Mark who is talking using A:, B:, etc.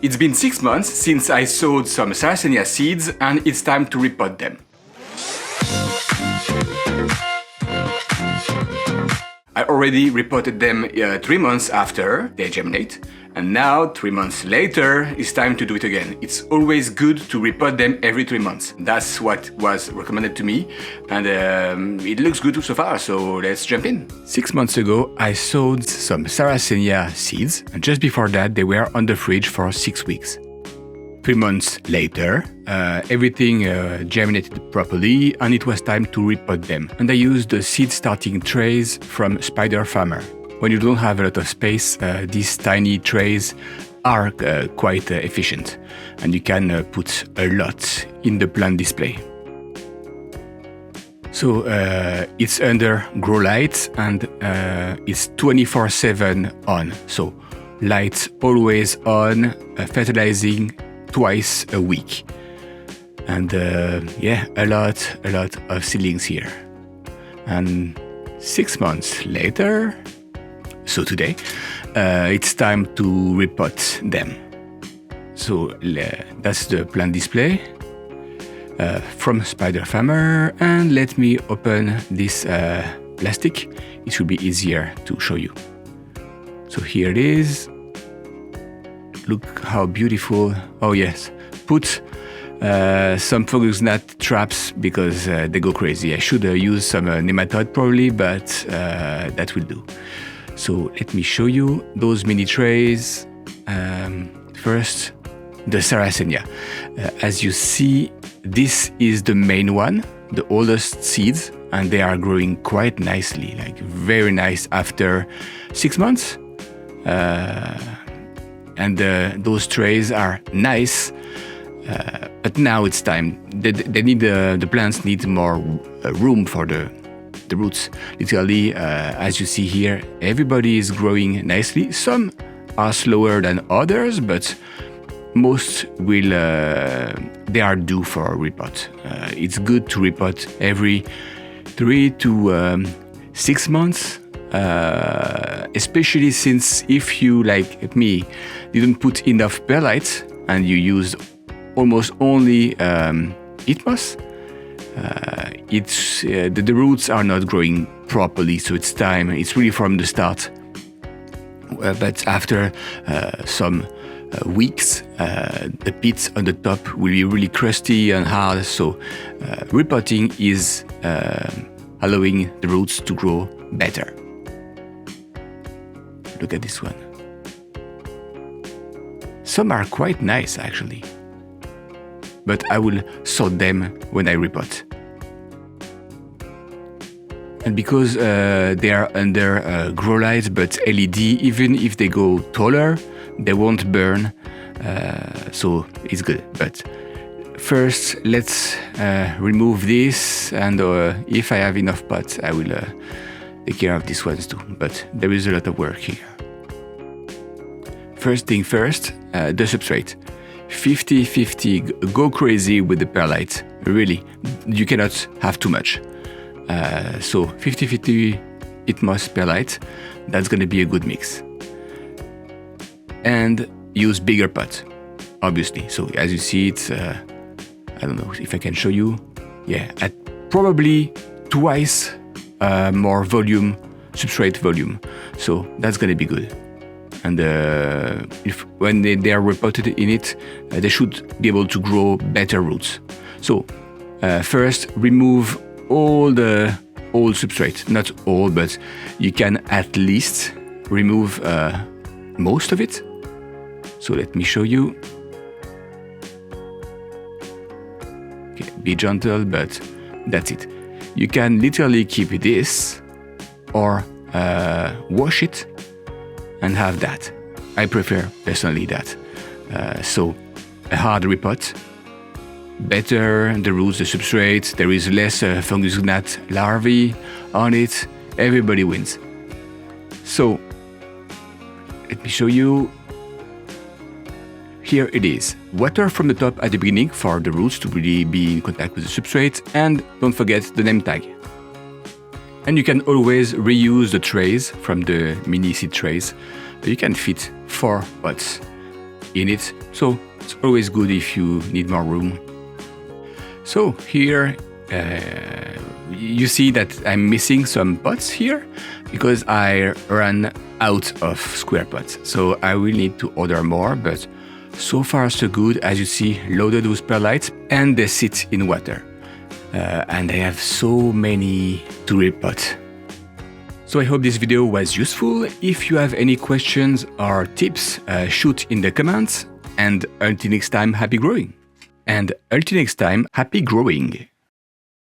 A: It's been 6 months since I sowed some Sarracenia seeds and it's time to repot them. I already repotted them 3 months after they germinate, and now 3 months later it's time to do it again. It's always good to repot them every 3 months. That's what was recommended to me, and it looks good so far, so let's jump in. 6 months ago I sowed some Sarracenia seeds, and just before that they were on the fridge for 6 weeks. 3 months later, everything germinated properly and it was time to repot them. And I used the seed starting trays from Spider Farmer. When you don't have a lot of space, these tiny trays are quite efficient and you can put a lot in the plant display. So it's under grow light and it's 24/7 on. So lights always on, fertilizing twice a week. And yeah, a lot of seedlings here. And 6 months later, so today, it's time to repot them. So that's the plant display from Spider Farmer, and let me open this plastic. It should be easier to show you. So here it is. Look how beautiful. Oh yes, put some fungus gnat traps because they go crazy. I should use some nematode probably, but that will do. So let me show you those mini trays. First, the Sarracenia. As you see, this is the main one, the oldest seeds, and they are growing quite nicely, like very nice after 6 months. And those trays are nice, but now it's time. They need the plants need more room for the roots. Literally, as you see here, everybody is growing nicely. Some are slower than others, but most will. They are due for a repot. It's good to repot every 3 to 6 months. Especially since if you, like me, didn't put enough perlite and you used almost only peat moss, the roots are not growing properly, so it's time. It's really from the start. But after some weeks, the peat on the top will be really crusty and hard, so repotting is allowing the roots to grow better. Look at this one. Some are quite nice actually, but I will sort them when I repot. And because they are under grow light but LED, even if they go taller, they won't burn, so it's good. But first, let's remove this, and if I have enough pots, I will take care of these ones too, but there is a lot of work here. First thing first, the substrate. 50-50, go crazy with the perlite. Really, you cannot have too much. So 50-50 peat moss perlite, that's gonna be a good mix. And use bigger pot, obviously. So as you see, it's, I don't know if I can show you. Yeah, at probably twice more volume, substrate volume. So that's gonna be good. And when they are repotted in it, they should be able to grow better roots. So first, remove all the old substrate. Not all, but you can at least remove most of it. So let me show you. Okay, be gentle, but that's it. You can literally keep this or wash it and have that. I prefer personally that. So a hard repot, better the roots, the substrate, there is less fungus gnat larvae on it, everybody wins. So let me show you. Here it is. Water from the top at the beginning for the roots to really be in contact with the substrate, and don't forget the name tag. And you can always reuse the trays from the mini seed trays. You can fit 4 pots. in it, so it's always good if you need more room. So here you see that I'm missing some pots here because I ran out of square pots. So I will need to order more, but so far so good. As you see, loaded with perlites, and they sit in water. And I have so many tulip pots. So I hope this video was useful. If you have any questions or tips, shoot in the comments. And until next time, happy growing.